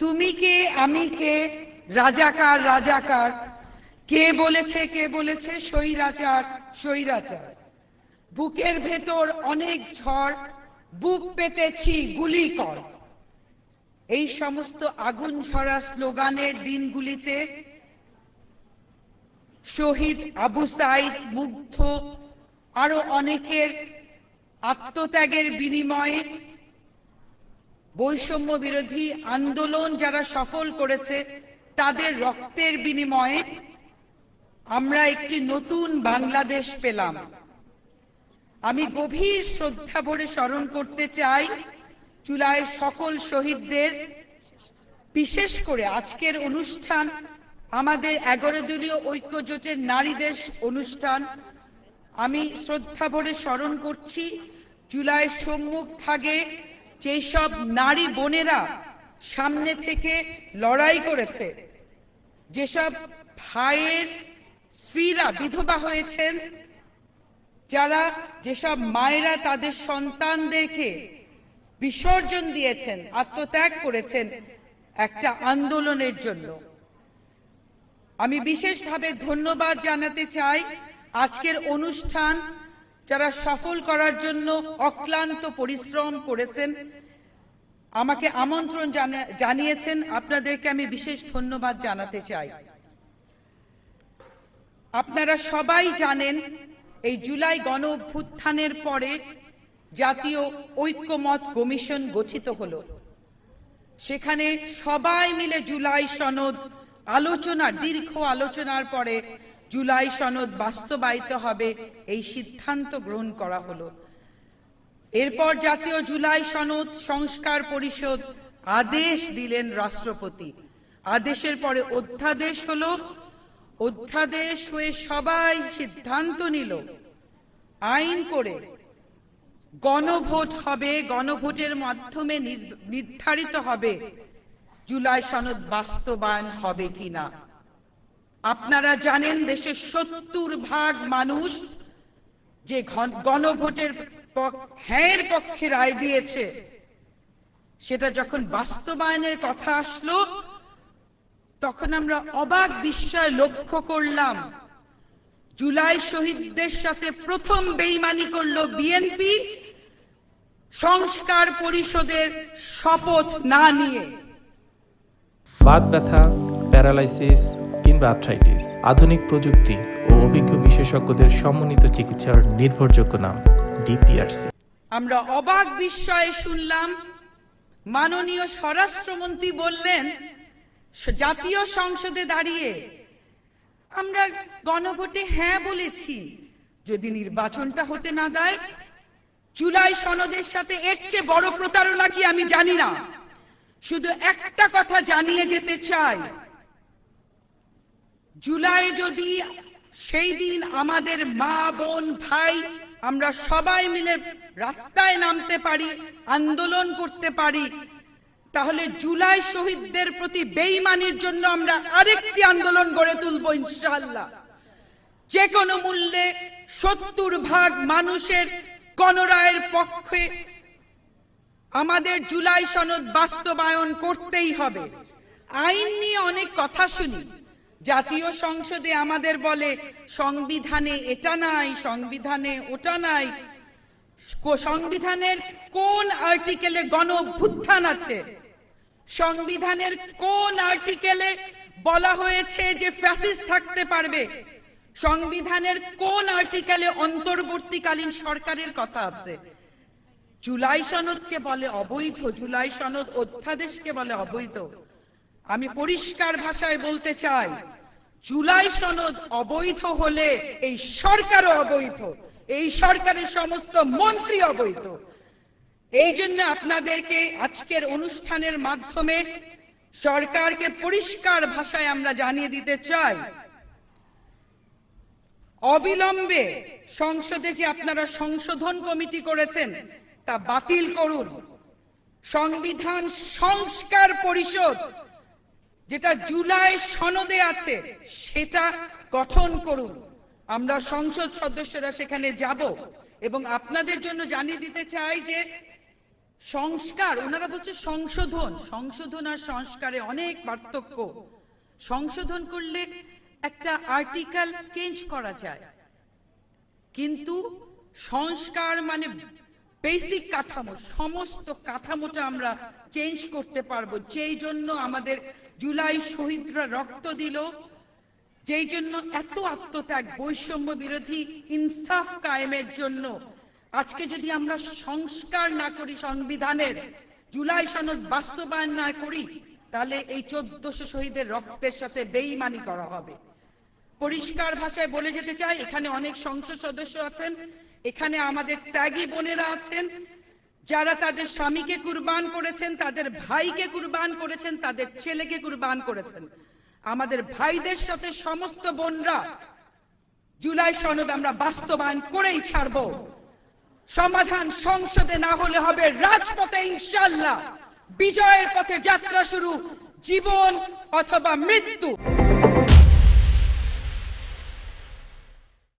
তুমি কে আমি কে, রাজাকার রাজাকার, কে বলেছে স্বৈরাচার স্বৈরাচার। বুকের ভেতর অনেক ঝড়, বুক পেতেছি গুলি কর। এই সমস্ত আগুন ঝরা স্লোগানের দিনগুলিতে শহীদ আবু সাইদ, মুগ্ধ আরো অনেকের আত্মত্যাগের বিনিময়ে বৈষম্য বিরোধী আন্দোলন যারা সফল করেছে তাদের রক্তের বিনিময়ে আমরা একটি নতুন বাংলাদেশ পেলাম। আমি গভীর শ্রদ্ধা ভরে স্মরণ করতে চাই জুলাইয়ের সকল শহীদদের। বিশেষ করে আজকের অনুষ্ঠান আমাদের 11 দলীয় ঐক্যজোটের নারীদের অনুষ্ঠান। আমি শ্রদ্ধা ভরে স্মরণ করছি জুলাইয়ের সম্মুখ ভাগে যেসব নারী বোনেরা সামনে থেকে লড়াই করেছে, যেসব ভাইয়ের স্ত্রীরা বিধবা হয়েছেন, যেসব মায়েরা তাদের সন্তানদেরকে বিসর্জন দিয়েছেন, আত্মত্যাগ করেছেন একটা আন্দোলনের জন্য। আমি বিশেষভাবে ধন্যবাদ জানাতে চাই আজকের অনুষ্ঠান যারা সফল করার জন্য অক্লান্ত পরিশ্রম করেছেন, আমাকে আমন্ত্রণ জানিয়েছেন, আপনাদেরকে আমি বিশেষ ধন্যবাদ জানাতে চাই। আপনারা সবাই জানেন এই জুলাই গণ অভ্যুত্থানের পরে জাতীয় ঐক্যমত কমিশন গঠিত হলো। সেখানে সবাই মিলে জুলাই সনদ দীর্ঘ আলোচনার পরে জুলাই সনদ বাস্তবায়িত হবে এই সিদ্ধান্ত গ্রহণ করা হলো। এরপর জাতীয় জুলাই সনদ সংস্কার পরিষদ আদেশ দিলেন রাষ্ট্রপতি। আদেশের পরে অধ্যাদেশ হলো, অধ্যাদেশ হয়ে সবাই সিদ্ধান্ত নিল, আইন করে গণভোট হবে, গণভোটের মাধ্যমে নির্ধারিত হবে জুলাই সনদ বাস্তবায়ন হবে কিনা। আপনারা জানেন দেশের 70% মানুষ যে গণভোটের হ্যাঁর পক্ষে রায় দিয়েছে, সেটা যখন বাস্তবায়নের কথা আসলো তখন আমরা অবাক বিস্ময় লক্ষ্য করলাম। জুলাই শহীদদের সাথে প্রথম বেইমানি করলো বিএনপি, সংস্কার পরিষদের শপথ না নিয়ে। বাত ব্যথা, প্যারালাইসিস কিংবা আর্থ্রাইটিস, আধুনিক প্রযুক্তি ও অভিজ্ঞ বিশেষজ্ঞদের সমন্বিত চিকিৎসার নির্ভরযোগ্য নাম ডিপিআরসি। আমরা অবাক বিস্ময়ে শুনলাম মাননীয় স্বরাষ্ট্রমন্ত্রী বললেন জাতীয় সংসদে দাঁড়িয়ে আমরা গণভোটে হ্যাঁ বলেছি, যদি নির্বাচনটা হতে না দেয়। জুলাই সনদের সাথে এর চেয়ে বড় প্রতারণা কি আমি জানি না। শুধু একটা কথা জানিয়ে যেতে চাই, জুলাই যদি সেই দিন আমাদের মা বোন ভাই আমরা সবাই মিলে রাস্তায় নামতে পারি, আন্দোলন করতে পারি, তাহলে জুলাই শহীদদের প্রতি বেইমানির জন্য আমরা আরেকটি আন্দোলন গড়ে তুলব ইনশাআল্লাহ। যে কোনো মূল্যে 70% মানুষের গণরায়ের পক্ষে আমাদের জুলাই সনদ বাস্তবায়ন করতেই হবে। আইন নিয়ে অনেক কথা শুনি, জাতীয় সংসদে আমাদের বলে সংবিধানে এটা নাই, সংবিধানে ওটা নাই। সংবিধানের কোন আর্টিকেলে গণ অভ্যুত্থান আছে? সংবিধানের কোন আর্টিকেলে বলা হয়েছে যে ফ্যাসিস্ট থাকতে পারবে? সংবিধানের কোন আর্টিকেলে অন্তর্বর্তীকালীন সরকারের কথা আছে? জুলাই সনদকে বলে অবৈধ, জুলাই সনদ অধ্যাদেশকে বলে অবৈধ। আমি পরিষ্কার ভাষায় বলতে চাই, জুলাই সনদ অবৈধ হলে এই সরকারও অবৈধ, এই সরকারের সমস্ত মন্ত্রী অবৈধ। এই জন্য আপনাদেরকে আজকের অনুষ্ঠানের মাধ্যমে সরকারকে পরিষ্কার ভাষায় আমরা জানিয়ে দিতে চাই, অবিলম্বে সংসদে যে আপনারা সংশোধন কমিটি করেছেন তা বাতিল করুন। সংবিধান সংস্কার পরিষদ যেটা জুলাই সনদে আছে সেটা গঠন করুন। আমরা সংসদ সদস্যরা সেখানে যাব এবং আপনাদের জন্য জানিয়ে দিতে চাই যে সংস্কার, ওনারা বলছে সংশোধন, সংশোধন আর সংস্কারে অনেক পার্থক্য। সংশোধন করলে একটা আর্টিকেল চেঞ্জ করা যায়, কিন্তু সংস্কার মানে বেসিক কাঠামো, সমস্ত কাঠামোটা আমরা চেঞ্জ করতে পারবো। যেই জন্য আমাদের জুলাই শহীদরা রক্ত দিল, যেই জন্য এত আত্মত্যাগ, বৈষম্য বিরোধী ইনসাফ কায়েমের জন্য। আজকে যদি আমরা সংস্কার না করি, সংবিধানের জুলাই সনদ বাস্তবায়ন না করি, তাহলে এই 1400 শহীদের রক্তের সাথে বেইমানি করা হবে। পরিষ্কার ভাষায় বলে যেতে চাই, এখানে অনেক সংসদ সদস্য আছেন, এখানে আমাদের ত্যাগী বোনেরা আছেন, যারা তাদের স্বামীকে কুরবান করেছেন, তাদের ভাইকে কুরবান করেছেন, তাদের ছেলেকে কুরবান করেছেন। আমাদের ভাইদের সাথে সমস্ত বোনরা জুলাই সনদ আমরা বাস্তবায়ন করেই ছাড়ব। সমাধান সংসদে না হলে হবে রাজপথে, ইনশাআল্লাহ। বিজয়ের পথে যাত্রা শুরু, জীবন অথবা মৃত্যু।